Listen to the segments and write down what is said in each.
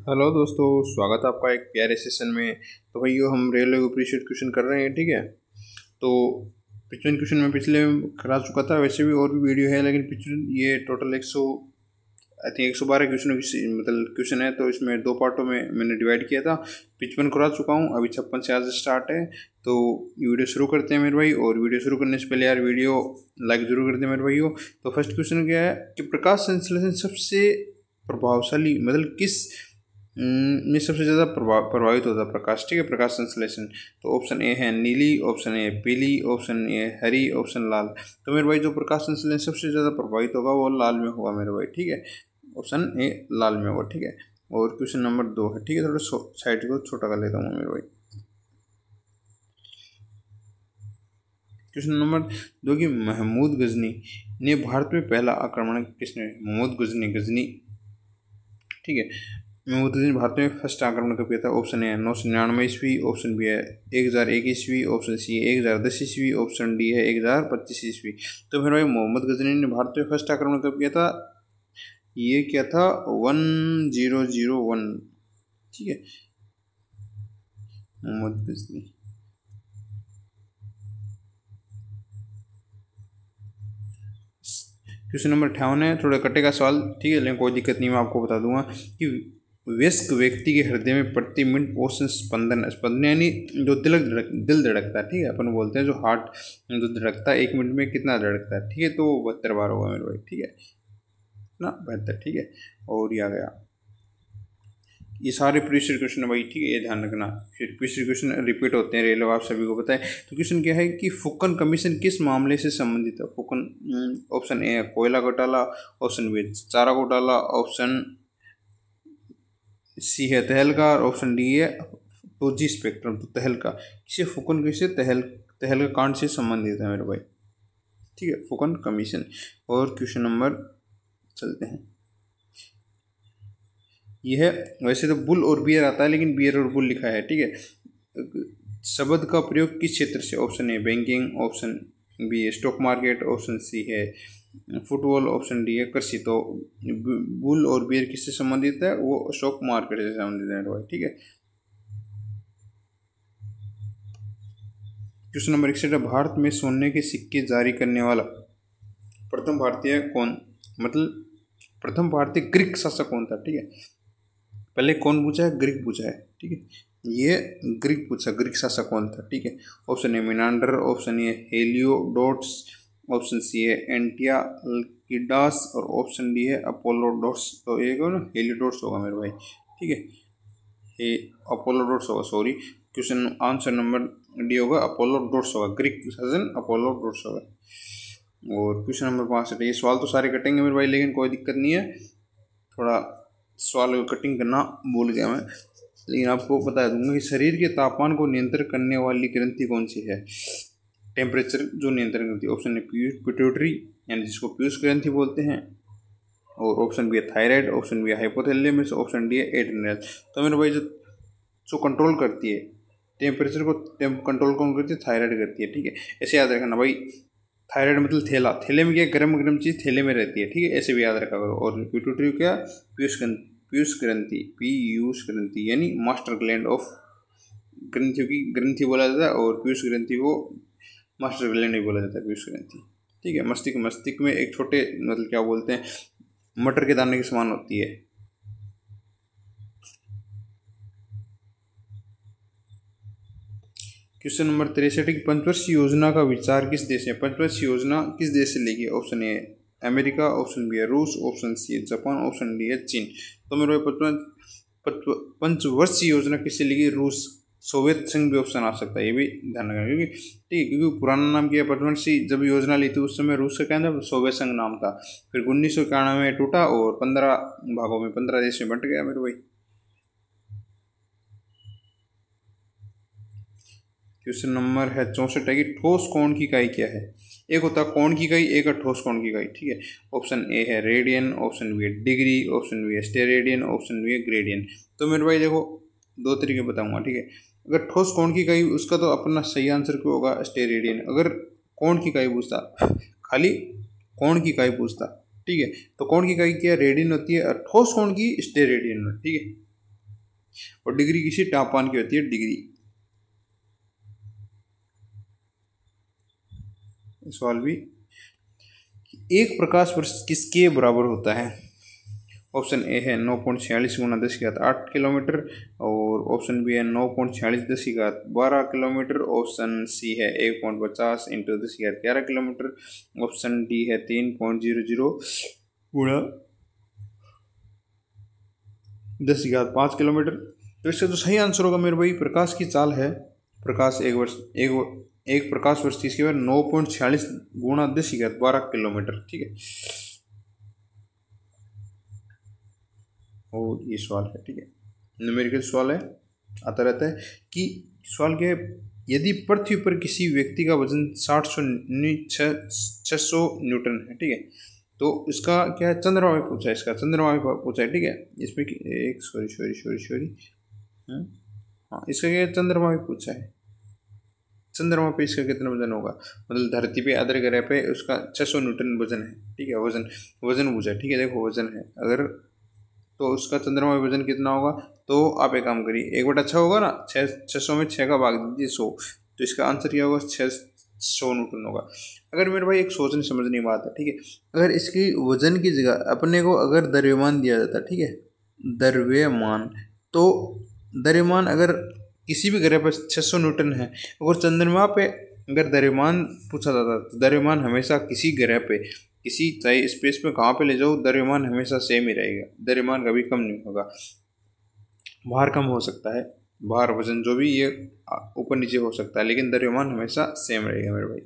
Hello दोस्तों, स्वागत है आपका एक प्यारे सेशन में। तो भाइयों, हम रेलवे को प्रीशियस क्वेश्चन कर रहे हैं, ठीक है। तो पिछले क्वेश्चन में पिछले करा चुका था, वैसे भी और भी वीडियो है, लेकिन पिछले ये टोटल 100 आई थिंक 112 क्वेश्चन मतलब क्वेश्चन है। तो इसमें दो पार्टों में मैंने डिवाइड किया था। 55 करा चुका हूँ, अभी 56 से आज स्टार्ट है। तो वीडियो शुरू करते हैं मेरे भाई। और वीडियो शुरू करने से पहले यार वीडियो लाइक जरूर कर दें मेरे भाइयों। तो फर्स्ट क्वेश्चन क्या है कि प्रकाश संश्लेषण सबसे प्रभावशाली मतलब किस में सबसे ज़्यादा प्रभावित होता है प्रकाश, ठीक है, प्रकाश संश्लेषण। तो ऑप्शन ए है नीली, ऑप्शन ए पीली, ऑप्शन ए हरी, ऑप्शन लाल। तो मेरे भाई जो प्रकाश संश्लेषण सबसे ज़्यादा प्रभावित होगा वो लाल में होगा मेरे भाई, ठीक है। ऑप्शन ए लाल में होगा, ठीक है। और क्वेश्चन नंबर 2 है, ठीक है, थोड़ा साइड को छोटा कर लेता हूँ मेरे भाई। क्वेश्चन नंबर 2 की महमूद गजनी ने भारत में पहला आक्रमण किसने, महमूद गजनी, ठीक है। महमूद गजनी भारत में फर्स्ट आक्रमण कब किया था? ऑप्शन ए 999 ईस्वी, ऑप्शन बी है 1001 ईस्वी, ऑप्शन सी है 1010 ईस्वी, ऑप्शन डी है 1025 ईस्वी। तो फिर भाई मोहम्मद गजनी ने भारत में फर्स्ट आक्रमण कब किया था? ये क्या था? 1001, ठीक है, मोहम्मद गजनी। क्वेश्चन नंबर 58 है, थोड़ा कटेगा सवाल, ठीक है, लेकिन कोई दिक्कत नहीं, मैं आपको बता दूंगा कि वयस्क व्यक्ति के हृदय में प्रति मिनट औसत स्पंदन स्पंदन यानी जो दिल धड़कता है, ठीक है, अपन बोलते हैं जो हार्ट जो धड़कता है 1 मिनट में कितना धड़कता है, ठीक है, तो 72 बार होगा मेरे भाई, ठीक है ना, 72, ठीक है। और ये आ गया, ये सारे प्रीवियस क्वेश्चन है भाई, ठीक है, ये ध्यान रखना, फिर प्रीवियस क्वेश्चन रिपीट होते हैं रेलवे, आप सभी को पता है। तो क्वेश्चन क्या है कि फुकन कमीशन किस मामले से संबंधित है? फुकन, ऑप्शन ए है कोयला घोटाला, ऑप्शन बी चारा घोटाला, ऑप्शन सी है तहलका, और ऑप्शन डी है 2G स्पेक्ट्रम। तो तहलका किसे फुकन किसे तहलका कांड से संबंधित है मेरे भाई, ठीक है, फुकन कमीशन। और क्वेश्चन नंबर चलते हैं, यह है, वैसे तो बुल और बियर आता है, लेकिन बियर और बुल लिखा है, ठीक है। शब्द का प्रयोग किस क्षेत्र से? Option A banking, option B है स्टॉक मार्केट, ऑप्शन सी है फुटबॉल, ऑप्शन डी है कृषि। तो बुल और बियर किससे संबंधित है? वो स्टॉक मार्केट से संबंधित है, ठीक है। क्वेश्चन नंबर 61 है, भारत में सोने के सिक्के जारी करने वाला प्रथम भारतीय कौन, मतलब प्रथम भारतीय ग्रीक शासक कौन था, ठीक है। पहले कौन पूछा है? ग्रीक पूछा है, ठीक है, ये ग्रीक पूछा, ग्रीक शासक कौन था, ठीक है। Option A Menander, option A Heliodorus, option C है एंटियालकिडास, और ऑप्शन डी है अपोलोडोट्स। तो ये ना हेलियोडोट्स होगा मेरे भाई, ठीक है, ये अपोलोडोट्स होगा, sorry. Question answer number D होगा, अपोलोडोट्स होगा, ग्रीक शासन अपोलोडोट्स होगा। और क्वेश्चन नंबर 65, ये सवाल तो सारे कटेंगे मेरे भाई, लेकिन कोई दिक्कत नहीं है, थोड़ा सवाल कटिंग करना भूल गया मैं, लेकिन आपको बता दूंगा कि शरीर के तापमान को नियंत्रण करने वाली ग्रंथि कौन सी है? टेम्परेचर जो नियंत्रण करती है, ऑप्शन ए पिट्यूटरी यानी जिसको पीयूष ग्रंथि बोलते हैं, और ऑप्शन बी है थायराइड, ऑप्शन बी है हाइपोथैलेमस, ऑप्शन डी है एड्रिनल। तो मेरे भाई जो जो कंट्रोल करती है टेम्परेचर को, कंट्रोल कौन करती है? थायराइड करती है, ठीक है, ऐसे याद रखना भाई। थायराइड मतलब थैला, थैले में क्या गर्म गर्म चीज़ थैले में रहती है, ठीक है, ऐसे भी याद रखा करो। और पिट्यूटरी क्या? पीयूष ग्रंथि यानी मास्टर ग्लैंड ऑफ, ग्रंथियों की ग्रंथि बोला जाता है, और पीयूष ग्रंथि को मास्टर ग्लैंड भी बोला जाता है, पीयूष ग्रंथि, ठीक है। मस्तिष्क में एक छोटे मतलब क्या बोलते हैं, मटर के दाने के समान होती है। क्वेश्चन नंबर 63 की पंचवर्षीय योजना का विचार किस देश ने? पंचवर्षीय योजना किस देश से लेगी? Option A America, option B है रूस, ऑप्शन सी है जापान, ऑप्शन डी है चीन। तो मेरे भाई पंचवर्षीय योजना किससे लेगी? रूस, सोवियत संघ भी ऑप्शन आ सकता है, ये भी ध्यान रखना, क्योंकि ठीक है, क्योंकि पुराना नाम क्या है पंचवर्षीय, जब योजना ली थी उस समय रूस का क्या नाम, सोवियत संघ नाम था। फिर 1991 में टूटा और 15 भागों में 15 देश में बंट गया मेरे भाई। क्वेश्चन नंबर है 64 है कि ठोस कोण की इकाई क्या है? एक होता है कोण की इकाई, एक है ठोस कोण की इकाई, ठीक है। ऑप्शन ए है रेडियन, ऑप्शन बी है डिग्री, ऑप्शन बी है स्टेरेडियन, ऑप्शन बी है ग्रेडियन। तो मेरे भाई देखो, दो तरीके बताऊंगा, ठीक है। अगर ठोस कोण की इकाई, उसका तो अपना सही आंसर क्यों होगा स्टेरेडियन। अगर कोण की इकाई पूछता, खाली कोण की इकाई पूछता, ठीक है, तो कोण की इकाई क्या रेडियन होती है, और ठोस कोण की स्टेरेडियन, ठीक है। और डिग्री किसी तापमान की होती है, डिग्री। सवाल भी, एक प्रकाश वर्ष किसके बराबर होता है? ऑप्शन ए है 9.46 गुना 10⁸ और ऑप्शन बी है 9.46 10⁻12 ऑप्शन सी है 1.50 इंटू 10⁻11 ऑप्शन डी है 3.00 गुणा 10⁵ तो इसका जो सही आंसर होगा मेरे भाई, प्रकाश की चाल है, प्रकाश एक प्रकाश वर्ष किसके बराबर 9.46 गुणा 10⁻12 ठीक है। और ये सवाल है, ठीक है, न्यूमेरिकल सवाल है, आता रहता है कि सवाल क्या है, यदि पृथ्वी पर किसी व्यक्ति का वजन 600 न्यूटन है, ठीक है, तो इसका क्या है, चंद्रमा में पूछा है, इसका चंद्रमा में पूछा है, ठीक है, इसमें एक सॉरी हाँ, इसका क्या है, चंद्रमा में पूछा है, चंद्रमा पे इसका कितना वजन होगा, मतलब धरती पे अदर ग्रह पे उसका 600 न्यूटन वजन है, ठीक है, वजन पूछा है, ठीक है, देखो वजन है, अगर तो उसका चंद्रमा में वजन कितना होगा, तो आप एक काम करिए, 1/6 होगा ना, 600 में 6 का भाग दीजिए 100, तो इसका आंसर क्या होगा, 600 न्यूटन होगा। अगर मेरे भाई एक सोचने समझने की बात है, ठीक है, अगर इसकी वजन की जगह अपने को अगर द्रव्यमान दिया जाता, ठीक है, द्रव्यमान, तो द्रव्यमान अगर किसी भी ग्रह पर 600 न्यूटन है, अगर चंद्रमा पे अगर द्रव्यमान पूछा जाता तो द्रव्यमान हमेशा किसी ग्रह पे किसी चाहे स्पेस में कहाँ पे ले जाओ, द्रव्यमान हमेशा सेम ही रहेगा, द्रव्यमान कभी कम नहीं होगा, भार कम हो सकता है, भार वजन जो भी ये ऊपर नीचे हो सकता है, लेकिन द्रव्यमान हमेशा सेम रहेगा मेरे भाई।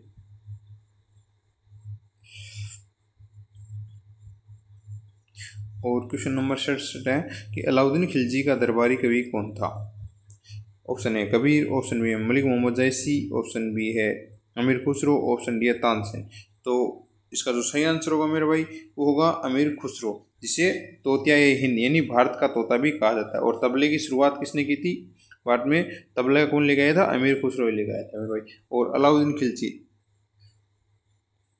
और क्वेश्चन नंबर 67 है कि अलाउद्दीन खिलजी का दरबारी कवि कौन था? Option A Kabir, option B है मलिक मोहम्मद जैसी, ऑप्शन बी है अमीर खुसरो, ऑप्शन डी है तानसेन। तो इसका जो सही आंसर होगा मेरे भाई वो होगा अमीर खुसरो, जिसे तोतिया हिंद यानी भारत का तोता भी कहा जाता है। और तबले की शुरुआत किसने की थी भारत में? तबला कौन ले गया था? अमीर खुसरो ले गया था मेरे भाई। और अलाउद्दीन खिलजी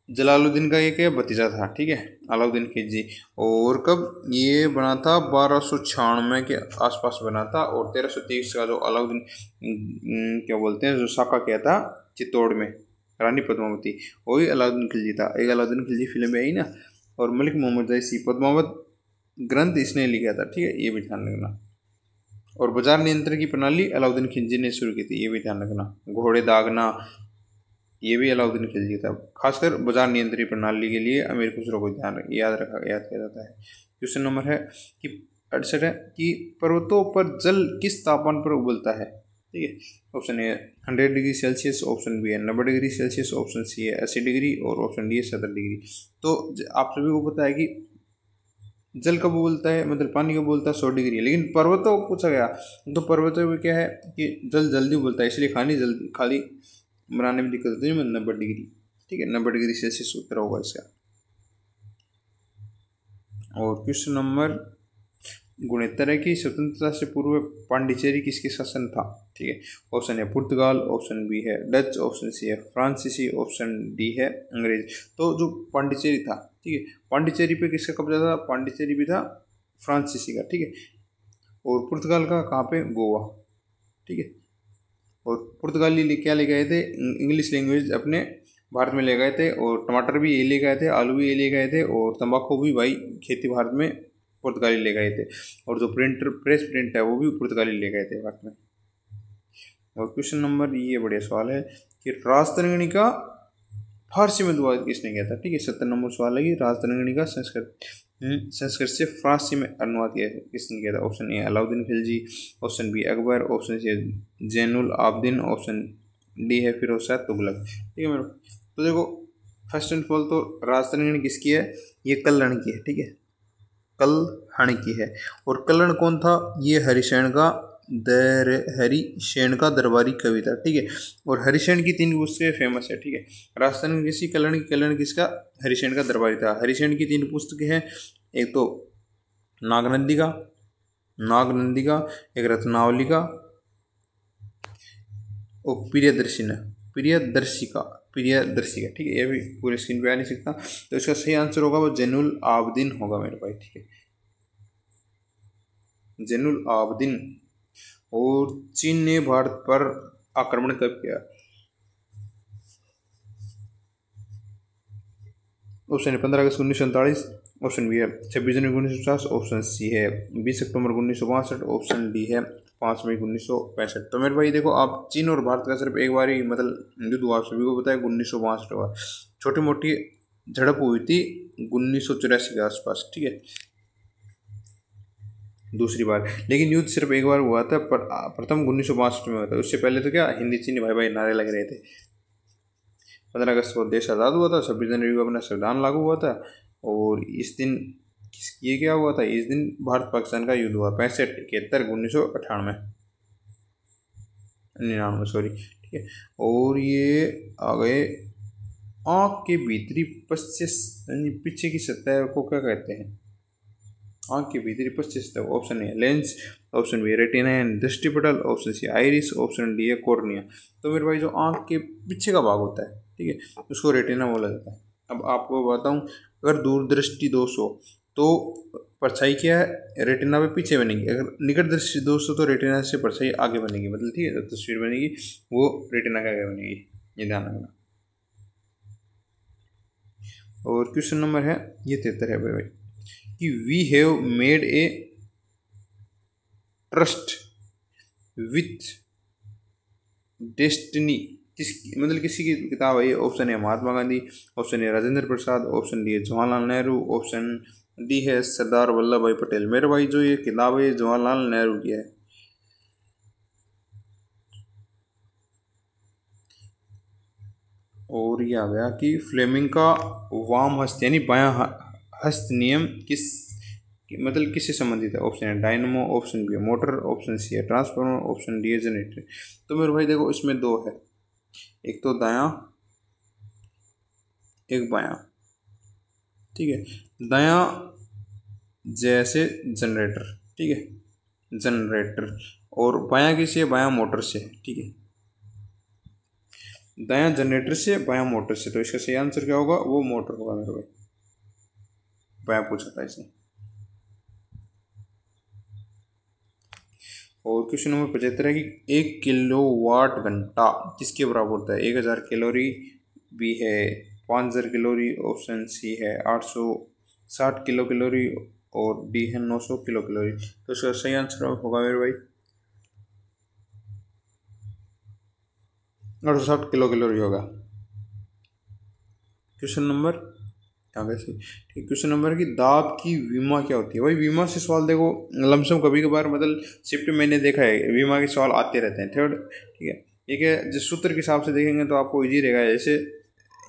जलालुद्दीन का ये क्या भतीजा था, ठीक है, अलाउद्दीन खिलजी। और कब ये बना था? 1296 के आसपास बना था। और 1330 का जो अलाउद्दीन क्या बोलते हैं जो साका किया था चित्तौड़ में रानी पद्मावती, वही अलाउद्दीन खिलजी था। एक अलाउद्दीन खिलजी फिल्म में आई ना। और मलिक मोहम्मद जैसी पद्मावत ग्रंथ इसने लिखा था, ठीक है, ये भी ध्यान रखना। और बाजार नियंत्रण की प्रणाली अलाउद्दीन खिलजी ने शुरू की थी, ये भी ध्यान रखना। घोड़े दागना ये भी अलाउद्दीन खिलजी था। खासकर बाजार नियंत्रण प्रणाली के लिए अमीर खुसरो को याद किया जाता है। क्वेश्चन नंबर है कि 68 है कि पर्वतों पर जल किस तापमान पर उबलता है, ठीक है। Option A 100 degree Celsius, option B है 90 डिग्री सेल्सियस, ऑप्शन सी है 80 डिग्री और ऑप्शन डी है 70 डिग्री। तो आप सभी को पता है कि जल कब उबलता है, मतलब पानी कब उबलता है? 100 डिग्री। लेकिन पर्वतों को पूछा गया तो पर्वतों में क्या है कि जल जल्दी उबलता है, इसलिए खाली बनाने में दिक्कत होती है। 90 डिग्री, ठीक है, 90 डिग्री सेल्सियस उत्तर होगा इसका। और क्वेश्चन नंबर 69 है कि स्वतंत्रता से पूर्व पांडिचेरी किसके शासन था, ठीक है। ऑप्शन है पुर्तगाल, ऑप्शन बी है डच, ऑप्शन सी है फ्रांसीसी, ऑप्शन डी है अंग्रेज। तो जो पांडिचेरी था, ठीक है, पांडिचेरी पे किसका कब्जा था? पांडिचेरी भी था फ्रांसीसी का, ठीक है। और पुर्तगाल का कहाँ पे? गोवा, ठीक है। और पुर्तगाली क्या ले गए थे? इंग्लिश लैंग्वेज अपने भारत में ले गए थे। और टमाटर भी ये ले गए थे, आलू भी ये ले गए थे, और तंबाकू भी भाई खेती भारत में पुर्तगाली ले गए थे। और जो प्रेस प्रिंट है वो भी पुर्तगाली ले गए थे भारत में। और क्वेश्चन नंबर ये बढ़िया सवाल है कि राजतरंगिणी का फारसी में अनुवाद किसने किया था, ठीक है। 70 नंबर सवाल है कि राजतरंगिणी का संस्कृत से फारसी में अनुवाद किसने किया था? Option A Alauddin Khilji, option B Akbar, option C Zainul Abedin, option D है फिरोज शाह तुगलक, ठीक है मेरे। तो देखो फर्स्ट एंड फॉल तो राजतरंगिणी किसकी है? ये कल्हण की है, ठीक है, कल्हण की है। और कल्हण कौन था? ये हरिशेन का दरबारी कवि था, ठीक है। और हरिशेन की 3 पुस्तकें फेमस है, ठीक है। राजस्थान किसी कल्हण किसका? हरिशेन का दरबारी था। हरिशेन की 3 पुस्तकें हैं, एक तो नागनंदी का, एक रत्नावली का और प्रियदर्शी का, ठीक है। ये भी पूरे स्क्रीन पे आ नहीं सकता, तो इसका सही आंसर होगा वो जैनुल आबदीन होगा मेरे भाई, ठीक है, जैनुल आबदीन और चीन ने भारत पर आक्रमण कब किया? ऑप्शन है 15 अगस्त 1947, ऑप्शन बी है 26 जनवरी 1950, ऑप्शन सी है 20 अक्टूबर 1962, ऑप्शन डी है 5 मई 1965। तो मेरे भाई देखो, आप चीन और भारत का सिर्फ एक बार ही मतलब युद्ध हुआ, आप सभी को पता है 1962 हुआ। छोटी मोटी झड़प हुई थी 1984 के आसपास, ठीक है, दूसरी बार। लेकिन युद्ध सिर्फ एक बार हुआ था, पर प्रथम 1962 में हुआ था। उससे पहले तो क्या हिंदी चीनी भाई भाई नारे लग रहे थे। 15 अगस्त को देश आज़ाद हुआ था, 26 जनवरी को अपना संविधान लागू हुआ था, और इस दिन ये क्या हुआ था, इस दिन भारत पाकिस्तान का युद्ध हुआ 65, 71, 1999 सॉरी, ठीक है। और ये आ गए आँख के भीतरी पीछे की सतह को क्या कहते हैं? आँख के भीतरी पश्चिम सतह। Option A lens, option B retina and दृष्टिपटल, option C iris, option D है कॉर्निया। तो मेरे भाई जो आँख के पीछे का भाग होता है, ठीक है, उसको रेटिना बोला जाता है। अब आपको बताऊं, अगर दूरदृष्टि दोष हो तो परछाई क्या है, रेटिना पे पीछे बनेगी। अगर निकट दृष्टि दोष हो तो रेटिना से परछाई आगे बनेगी, मतलब ठीक है, जो तस्वीर बनेगी वो रेटिना के आगे बनेगी, ये ध्यान रखना। और क्वेश्चन नंबर है ये 73 है भाई, कि we have made a trust with destiny, मतलब किसी की किताब है ये? ऑप्शन है महात्मा गांधी, ऑप्शन है राजेंद्र प्रसाद, ऑप्शन डी है जवाहरलाल नेहरू, ऑप्शन डी है सरदार वल्लभ भाई पटेल। मेरे भाई जो ये किताब है जवाहरलाल नेहरू की है। और ये आ गया कि फ्लेमिंग का वाम हस्त यानी बायां हस्त नियम मतलब किससे संबंधित है? ऑप्शन है डायनमो, ऑप्शन बी है मोटर, ऑप्शन सी है ट्रांसफार्मर, ऑप्शन डी है जनरेटर। तो मेरे भाई देखो, इसमें दो है, एक तो दायां, एक बायां, ठीक है। दायां जैसे जनरेटर, ठीक है, जनरेटर, और बायां किसी है, बायां मोटर से, ठीक है, दायां जनरेटर से बायां मोटर से। तो इसका सही आंसर क्या होगा? वो मोटर होगा मेरे भाई, बायां पूछा था इसने। और क्वेश्चन नंबर 75 है कि 1 किलोवाट घंटा किसके बराबर होता है? 1000 कैलोरी, बी है 5000 कैलोरी, ऑप्शन सी है 860 किलो कैलोरी, और डी है 900 किलो कैलोरी। तो इसका सही आंसर होगा मेरे भाई 860 किलो कैलोरी होगा। क्वेश्चन नंबर आगे से, ठीक, क्वेश्चन नंबर है कि दाब की बीमा क्या होती है? भाई बीमा से सवाल देखो लमसम कभी कभार मतलब शिफ्ट मैंने देखा है, बीमा के सवाल आते रहते हैं। थर्ड, ठीक है, ठीक है, जिस सूत्र के हिसाब से देखेंगे तो आपको इजी रहेगा, जैसे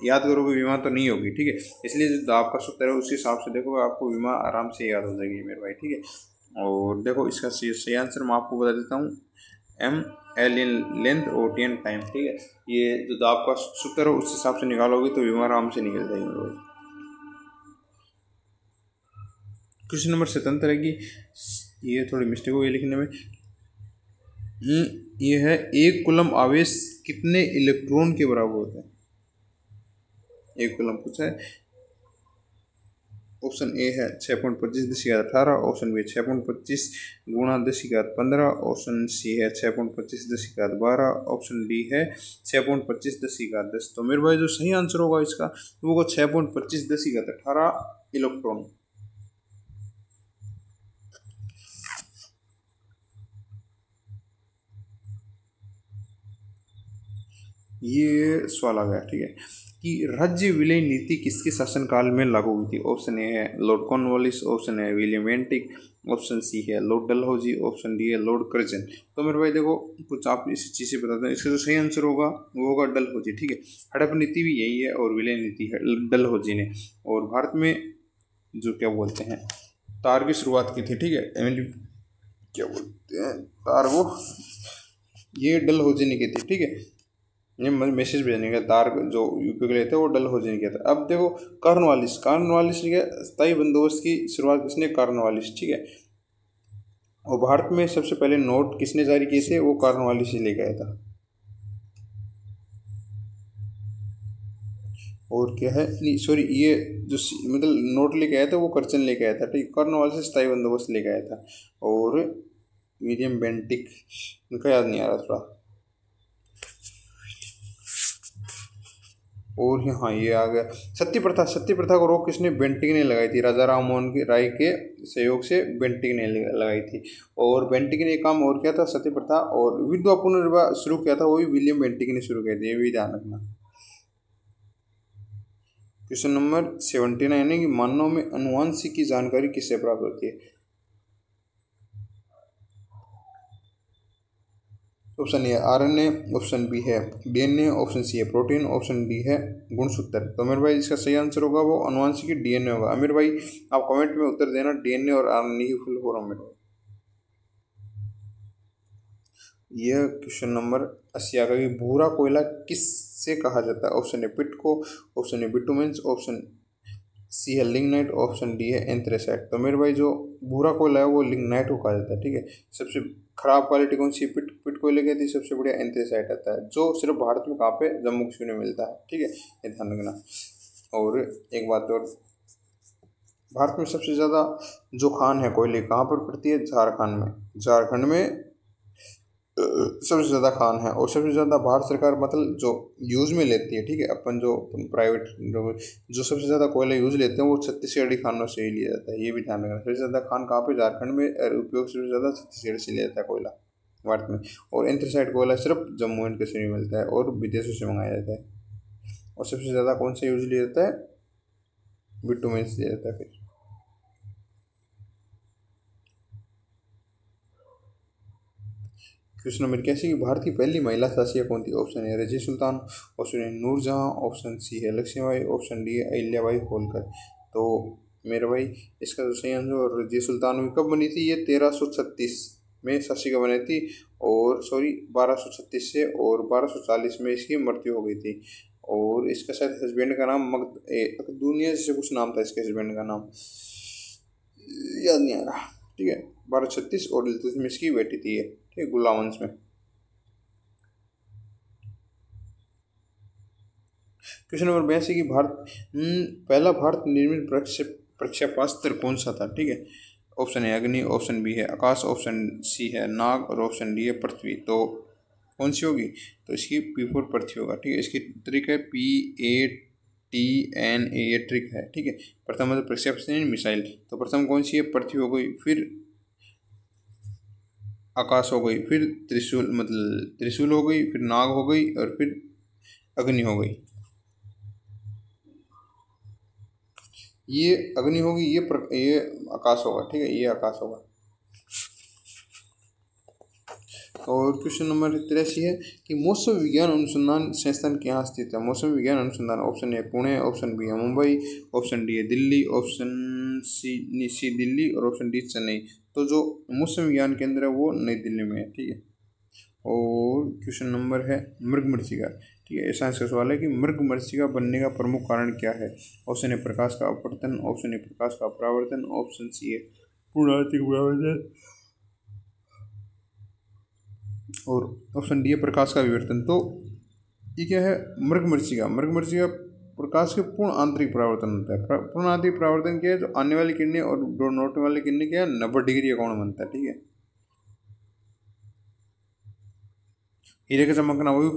याद करोगे बीमा तो नहीं होगी, ठीक है, इसलिए जो दाब का सूत्र है उस हिसाब से देखोगे आपको बीमा आराम से याद हो जाएगी मेरे भाई, ठीक है। और देखो इसका सही आंसर मैं आपको बता देता हूँ, एम एल इन लेंथ और टी एन टाइम, ठीक है। ये जो दाब का सूत्र है उस हिसाब से निकालोगे तो बीमा आराम से निकल जाएगी मेरे भाई। क्वेश्चन नंबर 77 है कि ये थोड़ी मिस्टेक हुई लिखने में, ये है 1 कूलम आवेश कितने इलेक्ट्रॉन के बराबर होता है? 1 कूलम पूछा है। ऑप्शन ए है 6.25 × 10⁻18, ऑप्शन बी 6.25 × 10⁻15, ऑप्शन सी है 6.25 10⁻12, ऑप्शन डी है 6.25 10⁻10। तो मेरे भाई जो सही आंसर होगा इसका वो होगा 6.25 10⁻18 इलेक्ट्रॉन। ये सवाल आ गया, ठीक है, कि राज्य विलय नीति किसके शासनकाल में लागू हुई थी? ऑप्शन ए है लॉर्ड कॉर्नवालिस, ऑप्शन है विलियम एंटिक, ऑप्शन सी है लॉर्ड डलहौजी, ऑप्शन डी है लॉर्ड कर्जन। तो मेरे भाई देखो कुछ आप इसी चीज़ से बताते हैं, इसका जो सही आंसर होगा वो होगा डलहौजी, ठीक है। हड़प नीति भी यही है और विलय नीति है डलहौजी ने। और भारत में जो क्या बोलते हैं तार की शुरुआत की थी, ठीक है, क्या बोलते हैं तार, वो ये डलहौजी ने की थी, ठीक है। ये मैसेज भेजने का तार जो यूपी के लिए थे वो डलहौजी ने किया था। अब देखो कॉर्नवालिस ने किया स्थायी बंदोबस्त की शुरुआत किसने? कॉर्नवालिस, ठीक है। और भारत में सबसे पहले नोट किसने जारी किए थे? वो कॉर्नवालिस ही लेके आया था। और क्या है, नहीं सॉरी, ये जो मतलब नोट लेके आया था वो कर्जन लेके आया था, ठीक, कॉर्नवालिस स्थायी बंदोबस्त लेके आया था। और विलियम बेंटिक, उनका याद नहीं आ रहा थोड़ा। और हाँ ये आ गया सती प्रथा। सती प्रथा को रोक किसने, बेंटिक ने लगाई थी। राजा राम मोहन की राय के सहयोग से बेंटिक ने लगाई थी। और बेंटिक ने काम और किया था सती प्रथा और विधवा पुनर्विवाह शुरू किया था, वो भी विलियम बेंटिक ने शुरू किया था, ये भी ध्यान रखना। क्वेश्चन नंबर 79 यानी कि मानव में अनुवांशिक की जानकारी किससे प्राप्त होती है। Option A RNA, option B है डीएनए, ऑप्शन सी है प्रोटीन, ऑप्शन डी है गुणसूत्र। तो अमीर भाई इसका सही आंसर होगा वो अनुवांशिक डीएनए होगा। अमीर भाई आप कमेंट में उत्तर देना डीएनए और आरएनए की फुल फॉर्म में। यह क्वेश्चन नंबर 80 आ गया। भूरा कोयला किससे कहा जाता है। ऑप्शन ए पिट को, ऑप्शन ए बिटुमेंस, ऑप्शन सी है लिग्नाइट, ऑप्शन डी है एंथ्रेसाइट। तो मेरे भाई जो भूरा कोयला है वो लिग्नाइट को कहा जाता है, ठीक है। सबसे खराब क्वालिटी कौन सी, पिट कोयले की थी। सबसे बढ़िया एंथ्रेसाइट आता है जो सिर्फ भारत में कहाँ पे, जम्मू कश्मीर में मिलता है, ठीक है, ये ध्यान रखना। और एक बात और, भारत में सबसे ज़्यादा जो खान है कोयले कहाँ पर पड़ती है, झारखंड में। झारखंड में सबसे ज़्यादा खान है और सबसे ज़्यादा भारत सरकार मतलब जो यूज़ में लेती है, ठीक है। अपन जो प्राइवेट जो सबसे ज़्यादा कोयला यूज़ लेते हैं वो छत्तीसगढ़ी खानों से ही लिया जाता है, ये भी ध्यान रखना। सबसे ज़्यादा खान कहाँ पे, झारखंड में, और उपयोग सबसे ज़्यादा छत्तीसगढ़ से लिया जाता है कोयला भारत में। और एंथ्रेसाइट कोयला सिर्फ जम्मू एंड कश्मीर में मिलता है और विदेशों से मंगाया जाता है। और सबसे ज़्यादा कौन सा यूज लिया जाता है, बिटुमेन से लिया जाता है। फिर क्वेश्चन नंबर 81 की भारत की पहली महिला शासिका कौन थी। Option A Razia Sultan, option A Nur Jahan, option C है लक्ष्मीबाई, ऑप्शन डी है अहिल्याबाई होलकर। तो मेरे भाई इसका जो सही आंसर, रजी सुल्तान में कब बनी थी, ये 1336 में शासिका बनी थी। और सॉरी 1236 से, और 1240 में इसकी मृत्यु हो गई थी। और इसका शायद हस्बैंड का नाम दुनिया से कुछ नाम था, इसके हस्बैंड का नाम याद नहीं आ रहा, ठीक है। 1236 और में इसकी बेटी थी ये, ठीक है, गुलावंश में। क्वेश्चन नंबर 82 की पहला भारत निर्मित प्रक्षेपास्त्र कौन सा था, ठीक है। ऑप्शन ए अग्नि, ऑप्शन बी है आकाश, ऑप्शन सी है नाग और ऑप्शन डी है पृथ्वी। तो कौन सी होगी, तो इसकी P4 पृथ्वी होगा, ठीक है। इसकी ट्रिक है PATNA, ये ट्रिक है, ठीक है। प्रथम मतलब प्रक्षेपण मिसाइल, तो प्रथम कौन सी है, पृथ्वी हो गई, फिर आकाश हो गई, फिर त्रिशूल मतलब त्रिशूल हो गई, फिर नाग हो गई और फिर अग्नि हो गई। ये अग्नि होगी, ये आकाश होगा, ठीक है, ये आकाश होगा। और क्वेश्चन नंबर 83 है कि मौसम विज्ञान अनुसंधान संस्थान कहाँ स्थित है। मौसम विज्ञान अनुसंधान, option A Pune, option B है मुंबई, ऑप्शन डी है दिल्ली, ऑप्शन सी दिल्ली और ऑप्शन डी चेन्नई। तो जो मौसम विज्ञान केंद्र है वो नई दिल्ली में है, ठीक है। और क्वेश्चन नंबर है मृगमरीचिका, ठीक है। साइंस का सवाल है कि मृगमरीचिका बनने का प्रमुख कारण क्या है। ऑप्शन ए प्रकाश का अपवर्तन, ऑप्शन ए प्रकाश का परावर्तन, ऑप्शन सी है पूर्णातिक परावर्तन और ऑप्शन डी है प्रकाश का विवर्तन। तो ये क्या है, मृगमरीचिका। मृगमरीचिका प्रकाश के पूर्ण आंतरिक परावर्तन होता है। पूर्ण आंतरिक परावर्तन क्या है, जो आने वाली किरणें और लौटने वाली किरणें क्या है 90 डिग्री का कोण बनता है, ठीक है। हीरे का चमकना वही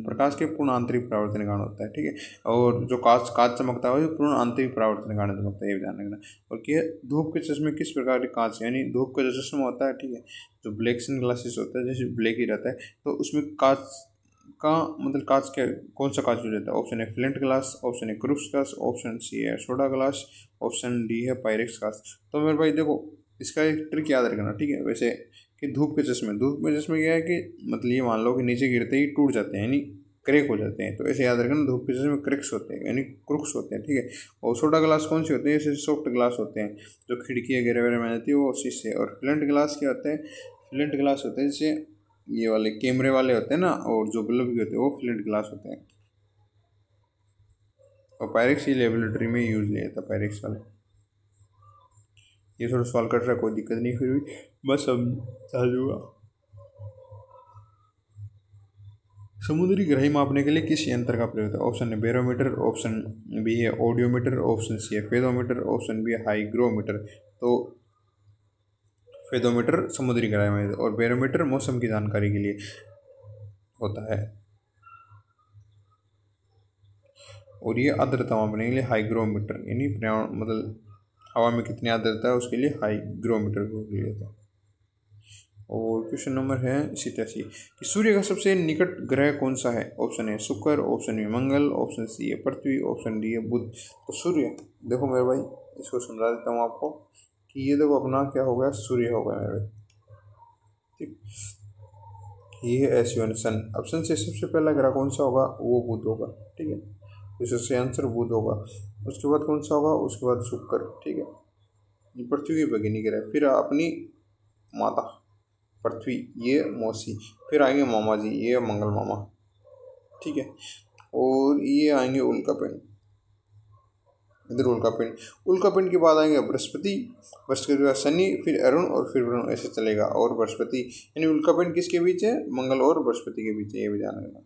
प्रकाश के पूर्ण आंतरिक परावर्तन के कारण होता है, ठीक है। और जो कांच कांच चमकता है वही पूर्ण आंतरिक परावर्तन के कारण चमकता है, ये ध्यान रखना। और क्या धूप के चश्मे किस प्रकार के कांच, यानी धूप का जो चश्मा होता है, ठीक है, जो ब्लैक सन ग्लासेस होता है, जैसे ब्लैक ही रहता है, तो उसमें कांच का मतलब कांच क्या, कौन सा कांच यूज होता है। ऑप्शन है फ्लिंट ग्लास, ऑप्शन है क्रूक्स ग्लास, ऑप्शन सी है सोडा ग्लास, ऑप्शन डी है पायरेक्स ग्लास। तो मेरे भाई देखो इसका एक ट्रिक याद रखना, ठीक है। वैसे कि धूप के चश्मे क्या है कि मतलब ये मान लो कि नीचे गिरते ही टूट जाते हैं, यानी क्रैक हो जाते हैं। तो ऐसे याद रखना धूप के चश्मे क्रैक्स होते हैं, यानी क्रुक्स होते हैं, ठीक है। और सोडा ग्लास कौन से होते हैं, जैसे सॉफ्ट ग्लास होते हैं जो खिड़की वगैरह वगैरह में जाती है वो शीशे। और फ्लिंट ग्लास क्या होते हैं, फ्लिंट ग्लास होते हैं जैसे ये वाले कैमरे वाले होते हैं ना, और जो बल्ब भी होते हैं वो फ्लिंट ग्लास होते हैं। और पायरेक्स ही लेबोरेटरी में यूज लिया था, पायरेक्स वाले। ये थोड़ा सॉल्व कर रहा है, कोई दिक्कत नहीं, फिर भी बस अब समझूंगा। समुद्री गहराई मापने के लिए किस यंत्र का प्रयोग होता है। ऑप्शन है बैरोमीटर, ऑप्शन बी है ऑडियोमीटर, ऑप्शन सी है फेदोमीटर, ऑप्शन बी है हाईग्रोमीटर। तो फेदोमीटर समुद्री गहराई में, और बैरोमीटर मौसम की जानकारी के लिए होता है। और ये आर्द्रता मापने के लिए हाईग्रोमीटर, यानी पर्यावरण मतलब हवा में कितनी आर्द्रता है उसके लिए हाईग्रोमीटर को लिया जाता है। और क्वेश्चन नंबर है 87 कि सूर्य का सबसे निकट ग्रह कौन सा है? ऑप्शन है शुक्र, ऑप्शन है मंगल, ऑप्शन सी है पृथ्वी, ऑप्शन डी है बुध। तो सूर्य, देखो मेरे भाई इसको समझा देता हूँ आपको कि ये देखो अपना क्या हो गया, सूर्य हो गया मेरे भाई, ठीक। ये है एस यून सन। ऑप्शन से सबसे पहला ग्रह कौन सा होगा? वो बुध होगा, ठीक है। तो इससे आंसर बुध होगा। उसके बाद कौन सा होगा? उसके बाद शुक्र, ठीक है। ये पृथ्वी की भगिनी ग्रह, फिर अपनी माता पृथ्वी, ये मौसी, फिर आएंगे मामा जी, ये मंगल मामा, ठीक है। और ये आएंगे उल्कापिंड, इधर उल्कापिंड। उल्कापिंड के बाद आएंगे बृहस्पति, बृहस्पति के बाद शनि, फिर अरुण और फिर वरुण, ऐसे चलेगा। और बृहस्पति यानी उल्कापिंड किसके बीच है? मंगल और बृहस्पति के बीच है, ये भी ध्यान रखना।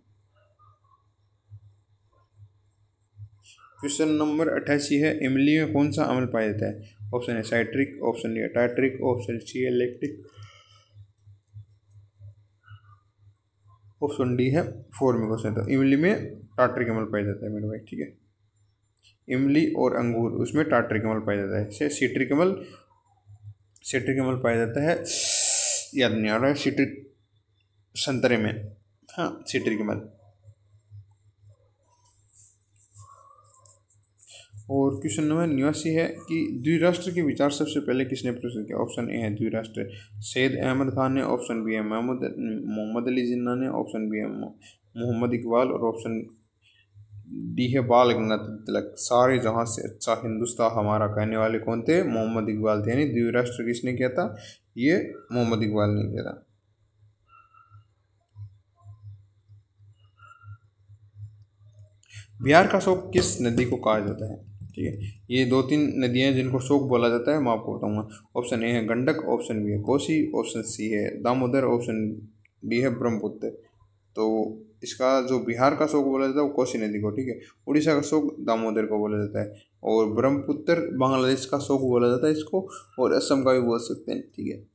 क्वेश्चन नंबर 88 है इमली में कौन सा अम्ल पाया जाता है? ऑप्शन है citric, option A tartaric, option C है लैक्टिक, ऑप्शन डी है फॉर्मिक एसिड। तो इमली में टार्टरिक अम्ल पाया जाता है मेरे भाई, ठीक है। इमली और अंगूर उसमें टार्टरिक अम्ल पाया जाता है। से सिट्रिक अम्ल पाया जाता है, याद नहीं आ रहा है, सिट्रिक संतरे में, हाँ सिट्रिक अम्ल। और क्वेश्चन नंबर 89 है कि द्विराष्ट्र के विचार सबसे पहले किसने प्रस्तुत किया? ऑप्शन ए है द्विराष्ट्र सैयद अहमद खान ने, ऑप्शन बी है मोहम्मद अली जिन्ना ने, ऑप्शन बी है मोहम्मद इकबाल, और ऑप्शन डी है बाल गंगाधर तिलक। सारे जहां से अच्छा हिंदुस्तान हमारा कहने वाले कौन थे? मोहम्मद इकबाल थे। यानी द्विराष्ट्र किसने किया था? ये मोहम्मद इकबाल ने किया था। बिहार का शोक किस नदी को कहा जाता है? ठीक है, ये 2-3 नदियां जिनको शोक बोला जाता है मैं आपको बताऊंगा। ऑप्शन ए है गंडक, ऑप्शन बी है कोसी, ऑप्शन सी है दामोदर, ऑप्शन डी है ब्रह्मपुत्र। तो इसका जो बिहार का शोक बोला जाता है वो कोसी नदी को, ठीक है। उड़ीसा का शोक दामोदर को बोला जाता है, और ब्रह्मपुत्र बांग्लादेश का शोक बोला जाता है इसको, और असम का भी बोल सकते हैं, ठीक है।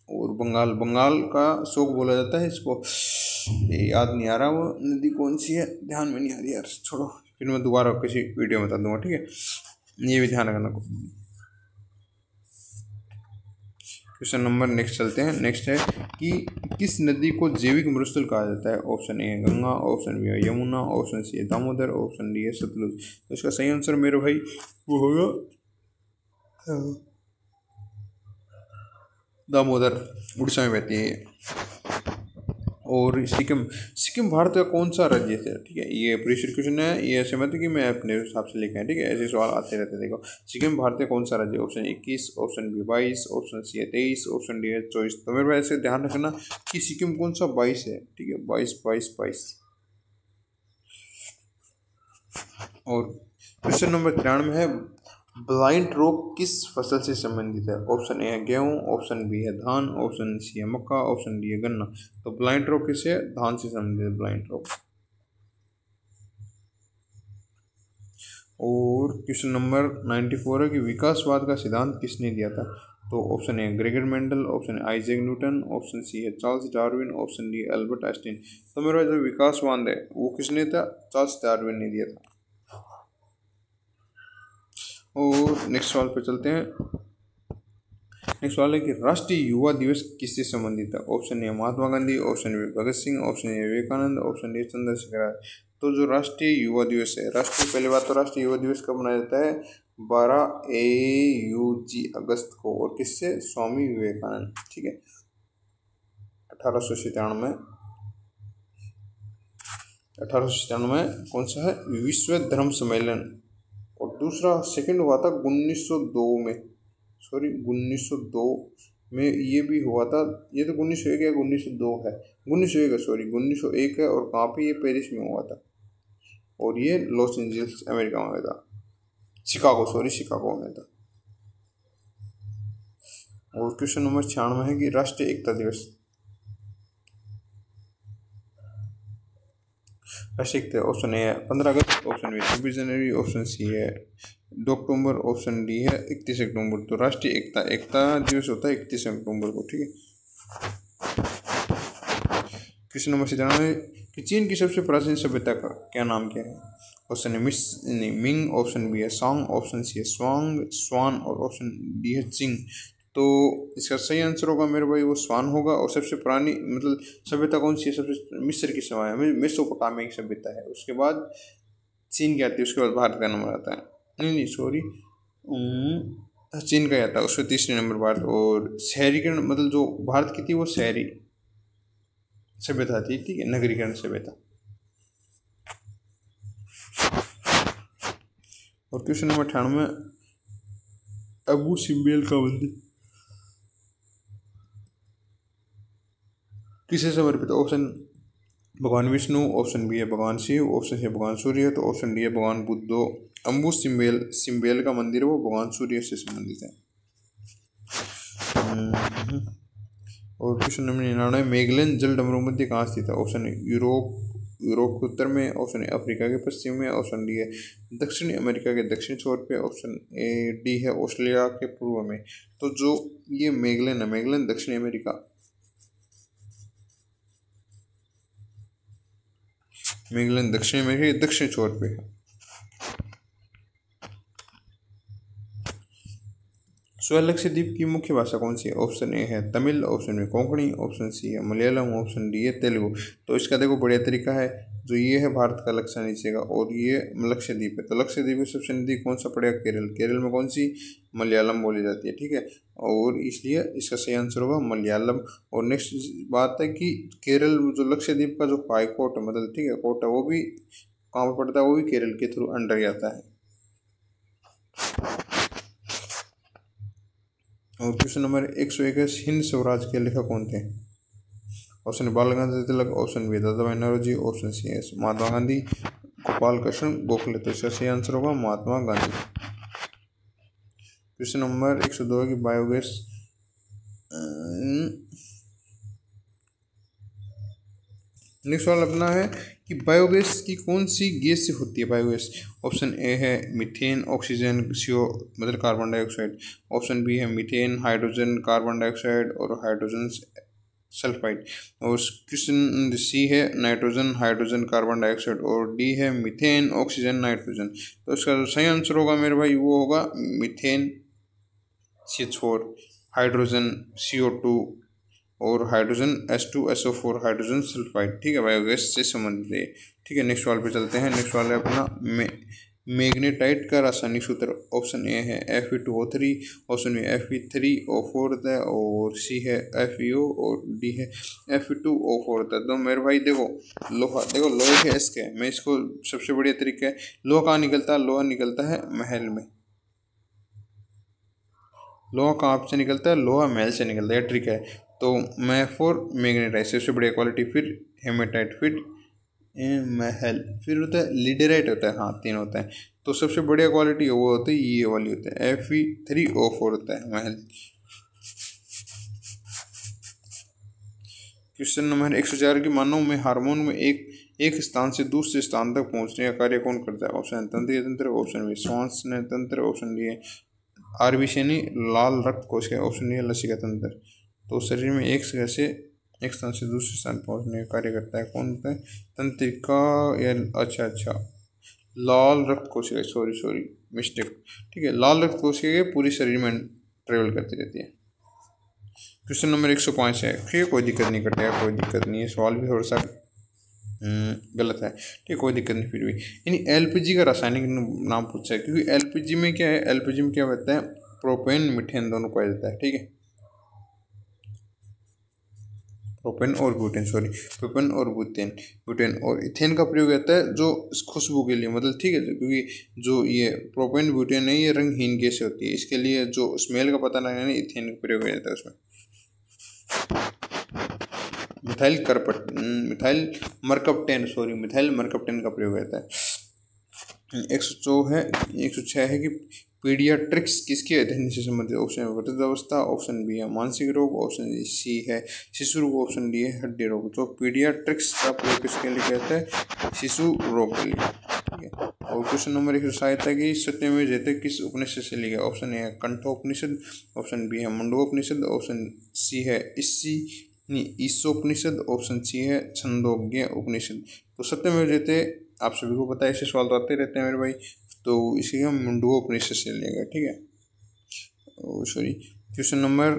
और बंगाल का शोक बोला जाता है इसको, ये याद नहीं आ रहा वो नदी कौन सी है, ध्यान में नहीं आ रही यार, छोड़ो, फिर मैं दोबारा किसी वीडियो में बता दूंगा, ठीक है। ये भी ध्यान रखना। क्वेश्चन नंबर नेक्स्ट चलते हैं। नेक्स्ट है कि किस नदी को जैविक मरुस्थल कहा जाता है? ऑप्शन ए है गंगा, ऑप्शन बी है यमुना, ऑप्शन सी है दामोदर, ऑप्शन डी है सतलुज। तो इसका सही आंसर मेरे भाई वो होगा दामोदर, उड़ीसा में बहती है। और सिक्किम भारत का कौन सा राज्य है? ठीक है, ये प्रीवियस क्वेश्चन है, ये ऐसे मत कि मैं अपने हिसाब से लिखा है, ठीक है। ऐसे सवाल आते रहते हैं। देखो सिक्किम भारत का कौन सा राज्य? Option 21, option B 22, option C है 23, ऑप्शन डी है 24। तो मेरे भाई ऐसे ध्यान रखना कि सिक्किम कौन सा 22 है, ठीक है, 22। और क्वेश्चन नंबर 93 है ब्लाइंड रोग किस फसल से संबंधित है? ऑप्शन ए है गेहूं, ऑप्शन बी है धान, ऑप्शन सी है मक्का, ऑप्शन डी है गन्ना। तो ब्लाइंड रोग किससे? धान से संबंधित है ब्लाइंड रोग। और क्वेश्चन नंबर 94 है कि विकासवाद का सिद्धांत किसने दिया था? तो option A Gregor Mendel, option Isaac Newton, option C है Charles Darwin, option D Albert Einstein. तो मेरा जो विकासवाद है वो किसने था? चार्ल्स डार्विन ने दिया था। और नेक्स्ट सवाल पे चलते हैं। नेक्स्ट सवाल है कि राष्ट्रीय युवा दिवस किससे संबंधित है? Option A Mahatma Gandhi, option B Bhagat Singh, option A Vivekananda, option D Chandrashekhar Azad. तो जो राष्ट्रीय युवा दिवस है, राष्ट्रीय पहली बात तो राष्ट्रीय युवा दिवस कब मनाया जाता है? 12 अगस्त को। और किससे? स्वामी विवेकानंद, ठीक है, 1897 कौन सा है? विश्व धर्म सम्मेलन। और दूसरा सेकंड हुआ था 1902 में, सॉरी 1902 में ये भी हुआ था। ये तो 1901 है, 1902 है, 1901 है, सॉरी 1901 है। और कहाँ पे? ये पेरिस में हुआ था, और ये लॉस एंजल्स अमेरिका में था, शिकागो में था। और क्वेश्चन नंबर 96 है कि राष्ट्रीय एकता दिवस, राष्ट्रीय एकता ऑप्शन ए है 15 अगस्त, ऑप्शन बी 26 जनवरी, ऑप्शन सी है 2 अक्टूबर, ऑप्शन डी है 31 अक्टूबर। तो राष्ट्रीय एकता एकता दिवस होता है 31 अक्टूबर को, ठीक है। क्वेश्चन नंबर 17 है कि चीन की सबसे प्राचीन सभ्यता का क्या नाम क्या है? ऑप्शन है मिंग, ऑप्शन बी है सांग, ऑप्शन सी है स्वांग स्वान और ऑप्शन डी है चिंग। तो इसका सही आंसर होगा मेरे भाई वो स्वान होगा। और सबसे पुरानी मतलब सभ्यता कौन सी है? सबसे मिस्र की सभ्यता है, मेसोपोटामिया की सभ्यता है। उसके बाद चीन की आती है, उसके बाद भारत का नंबर आता है। नहीं सॉरी, चीन का आता है, उसमें तीसरे नंबर भारत। और शहरीकरण मतलब जो भारत की थी वो शहरी सभ्यता थी, ठीक है, नगरीकरण सभ्यता। और क्वेश्चन नंबर 98, अबू सिम्बेल का मंदिर किसे समर्पित? ऑप्शन भगवान विष्णु, ऑप्शन बी है भगवान शिव, ऑप्शन है भगवान सूर्य, तो ऑप्शन डी है भगवान बुद्धो। अम्बु सिम्बेल का मंदिर वो भगवान सूर्य से संबंधित है। और क्वेश्चन नंबर 99, मेगलन जल डमरूमध्य कहाँ स्थित है? ऑप्शन है यूरोप के उत्तर में, ऑप्शन है अफ्रीका के पश्चिम में, ऑप्शन डी है दक्षिणी अमेरिका के दक्षिण छोर पे, ऑप्शन ए डी है ऑस्ट्रेलिया के पूर्व में। तो जो ये मेगलन है, मेगलन दक्षिणी अमेरिका, मेगलन दक्षिण अमेरिका के दक्षिण छोर पे है। स्वलक्षद्वीप की मुख्य भाषा कौन सी है? ऑप्शन ए है तमिल, ऑप्शन में कोंकणी, ऑप्शन सी है मलयालम, ऑप्शन डी है तेलुगु। तो इसका देखो बढ़िया तरीका है, जो ये है भारत का लक्षण नीचे का और ये लक्षद्वीप है। तो लक्षद्वीप में सबसे नजदीक कौन सा पड़ेगा? केरल। केरल में कौन सी? मलयालम बोली जाती है, ठीक है। और इसलिए इसका सही आंसर होगा मलयालम। और नेक्स्ट बात है कि केरल जो लक्षद्वीप का जो हाई कोर्ट है मतलब, ठीक है, कोर्ट है, वो भी कहाँ पर पड़ता है? वो भी केरल के थ्रू अंडर आता है। और क्वेश्चन नंबर 121, हिंद स्वराज के लेखक कौन थे? ऑप्शन बाल गंगाधर तिलक, ऑप्शन बी दादा भाई नौरोजी, ऑप्शन सी है महात्मा गांधी, गोपाल कृष्ण गोखले। तो इसका सही आंसर होगा महात्मा गांधी। क्वेश्चन नंबर 102 की बायोगैस नेक्स्ट वाला अपना है कि बायोगैस की कौन सी गैस से होती है बायोगैस? ऑप्शन ए है मीथेन, ऑक्सीजन, CO मतलब कार्बन डाइऑक्साइड, ऑप्शन बी है मीथेन, हाइड्रोजन, कार्बन डाइऑक्साइड और हाइड्रोजन सल्फाइड, और क्वेश्चन सी है नाइट्रोजन, हाइड्रोजन, कार्बन डाइऑक्साइड, और डी है मीथेन, ऑक्सीजन, नाइट्रोजन। तो इसका जो सही आंसर होगा मेरे भाई वो होगा मीथेन CH4, हाइड्रोजन CO2 और हाइड्रोजन H2SO4 हाइड्रोजन सल्फाइड, ठीक है, बायोगैस से संबंधित है, ठीक है। नेक्स्ट वाले पे चलते हैं। नेक्स्ट वाले अपना मैग्नेटाइट का रासायनिक सूत्र। ऑप्शन ए है Fe2O3, ऑप्शन बी Fe3O4 है, और सी है FeO, और डी है Fe2O4 है। तो मेरे भाई देखो लोहा, देखो लोहे के इसके मैं इसको सबसे बढ़िया तरीका है, लोहा कहाँ निकलता है? लोहा निकलता है महल में। लोहा कहाँ से निकलता है? लोहा महल से निकलता है, ट्रिक है। तो मैं फॉर मैग्नेटाइट सबसे बढ़िया क्वालिटी, फिर हेमेटाइट, फिर महल, फिर होता है लिडेराइट होता है, हाँ 3 होता है। तो सबसे बढ़िया क्वालिटी वो होती है ये वाली होता है Fe3O4 होता है महल। क्वेश्चन नंबर 104 की मानव में हार्मोन में एक स्थान से दूसरे स्थान तक पहुंचने का कार्य कौन करता है? ऑप्शन तंत्रिय तंत्र, ऑप्शन बी श्वास तंत्र, ऑप्शन डी है आरबीसी लाल रक्त कोशिका, ऑप्शन डी है लसिका तंत्र। तो शरीर में एक जगह से एक स्थान से दूसरे स्थान पहुंचने का कार्य करता है, कौन होता है? तंत्रिका या अच्छा लाल रक्त कोशिका, सॉरी मिस्टेक, ठीक है, लाल रक्त कोशिका पूरी शरीर में ट्रेवल करती रहती है। क्वेश्चन नंबर 105 है, ठीक, कोई दिक्कत नहीं करता है, कोई दिक्कत नहीं है, सवाल भी थोड़ा सा गलत है, ठीक, कोई दिक्कत नहीं। फिर भी यानी LPG का रासायनिक नाम पूछा है, क्योंकि LPG में क्या है? LPG में क्या होता है? प्रोपेन मीथेन दोनों पाया जाता है, ठीक है, प्रोपेन और ब्यूटेन और इथेन का प्रयोग होता है जो खुशबू के लिए, मतलब ठीक है, क्योंकि जो ये प्रोपेन ब्यूटेन है ये रंगहीन गैस होती है, इसके लिए जो स्मेल का पता लगाने इथेन का प्रयोग हो जाता है उसमें। मिथाइल मरकप्टेन का प्रयोग होता है। 106 है कि पीडियाट्रिक्स किसके अध्ययन से संबंधित? ऑप्शन है वृद्धावस्था, ऑप्शन बी है मानसिक रोग, ऑप्शन सी है शिशु रोग, ऑप्शन डी है हड्डी रोग। तो पीडियाट्रिक्स का प्रयोग किसके लिए कहते हैं? शिशु रोग के लिए, ठीक है। और क्वेश्चन नंबर 1 सहायता की सत्यमेव जयते किस उपनिषद से लिया? ऑप्शन ए है कंठोपनिषद, ऑप्शन बी है मुंडकोपनिषद, ऑप्शन सी है ईशोपनिषद, ऑप्शन सी है छंदोग्य उपनिषद। तो सत्यमेव जयते आप सभी को पता है, ऐसे सवाल तो आते रहते हैं मेरे भाई, तो इसी हम मुंडकोपनिषद से लिया गया, ठीक है। सॉरी, क्वेश्चन नंबर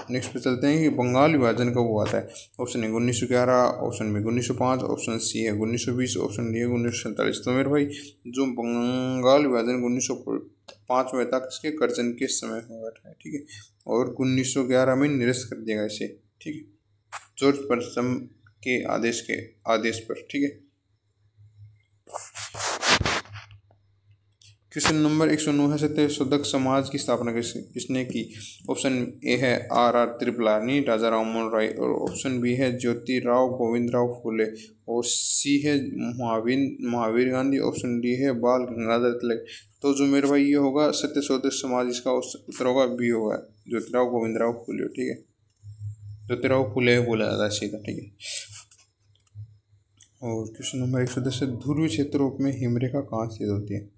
नेक्स्ट पे चलते हैं कि बंगाल विभाजन कब हुआ था? Option A 1911, option B 1905, option C है 1920, ऑप्शन डी है 1947। तो मेरे भाई जो बंगाल विभाजन 1905 में था, किसके कर्जन के समय हुआ था, ठीक है। और 1911 में निरस्त कर दिया गया इसे, ठीक है, जॉर्ज प्रथम के आदेश पर, ठीक है। क्वेश्चन नंबर 109 है सत्यशोधक समाज की स्थापना किसने की? ऑप्शन ए है R कृपलानी, राजा राममोहन राय, और ऑप्शन बी है ज्योतिराव गोविंदराव फुले, और सी है महावीर गांधी, ऑप्शन डी है बाल गंगाधर तिलक। तो जो मेरे भाई ये होगा सत्यशोधक समाज, इसका उत्तर होगा बी होगा ज्योतिराव गोविंदराव फुले, ठीक है। ज्योतिराव फुले बोला जाता है सीधा, ठीक है। और क्वेश्चन नंबर 110 है ध्रुवीय क्षेत्रों में हिमरेखा कहाँ स्थित होती है?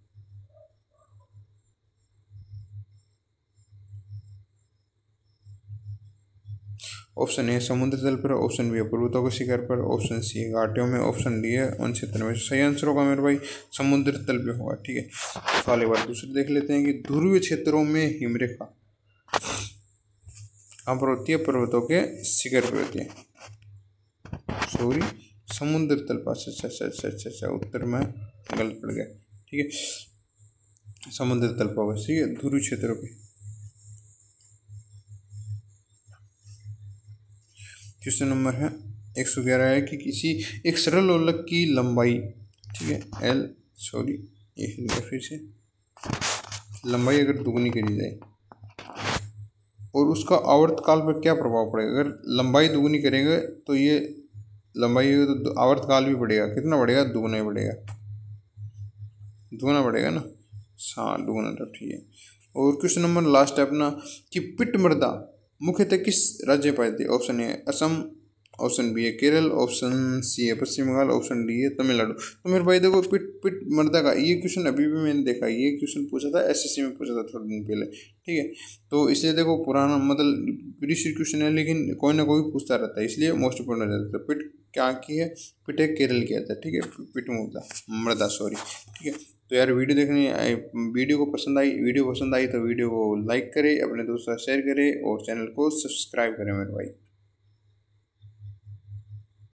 ऑप्शन ए समुद्र तल पर, ऑप्शन बी है पर्वतों के शिखर पर, ऑप्शन सी है घाटियों में, ऑप्शन डी है वन क्षेत्र में। सही आंसर होगा मेरे भाई समुद्र तल पे होगा, ठीक है। सवाल एक बार दूसरे देख लेते हैं कि ध्रुवीय क्षेत्रों में हिमरेखा कहाँ पर होती है? पर्वतों के शिखर पर होती है, सॉरी समुद्र तल पर। अच्छा, उत्तर में गलत पड़ गया, ठीक है। समुद्र तल पर होगा, ठीक है, ध्रुवीय क्षेत्रों पे। क्वेश्चन नंबर है 111 है कि किसी एक सरल लोलक की लंबाई, ठीक है, फिर से लंबाई अगर दुगनी करी जाए और उसका आवर्तकाल पर क्या प्रभाव पड़ेगा? अगर लंबाई दुगनी करेंगे तो ये लंबाई तो आवर्तकाल भी बढ़ेगा, कितना बढ़ेगा? दुगना ही बढ़ेगा, दुगना बढ़ेगा ना, हाँ दुगना, तो ठीक है। और क्वेश्चन नंबर लास्ट है अपना कि पिट मृदा मुख्यतः किस राज्य में पाई जाती है? Option A Assam, option B है केरल, ऑप्शन सी है पश्चिम बंगाल, ऑप्शन डी है तमिलनाडु। तो मेरे भाई देखो पिट मृदा का ये क्वेश्चन अभी भी मैंने देखा, ये क्वेश्चन पूछा था एसएससी में, पूछा था थोड़े दिन पहले, ठीक है। तो इसलिए देखो पुराना मतलब रिसेंट क्वेश्चन है, लेकिन कोई ना कोई पूछता रहता है, इसलिए मोस्ट इंपोर्टेंट हो जाता है। पिट क्या की है? पिट है केरल की आता है, ठीक है, पिट मृदा सॉरी, ठीक है। तो यार वीडियो पसंद आई तो वीडियो को लाइक करें, अपने दोस्तों से शेयर करें और चैनल को सब्सक्राइब करें मेरे भाई।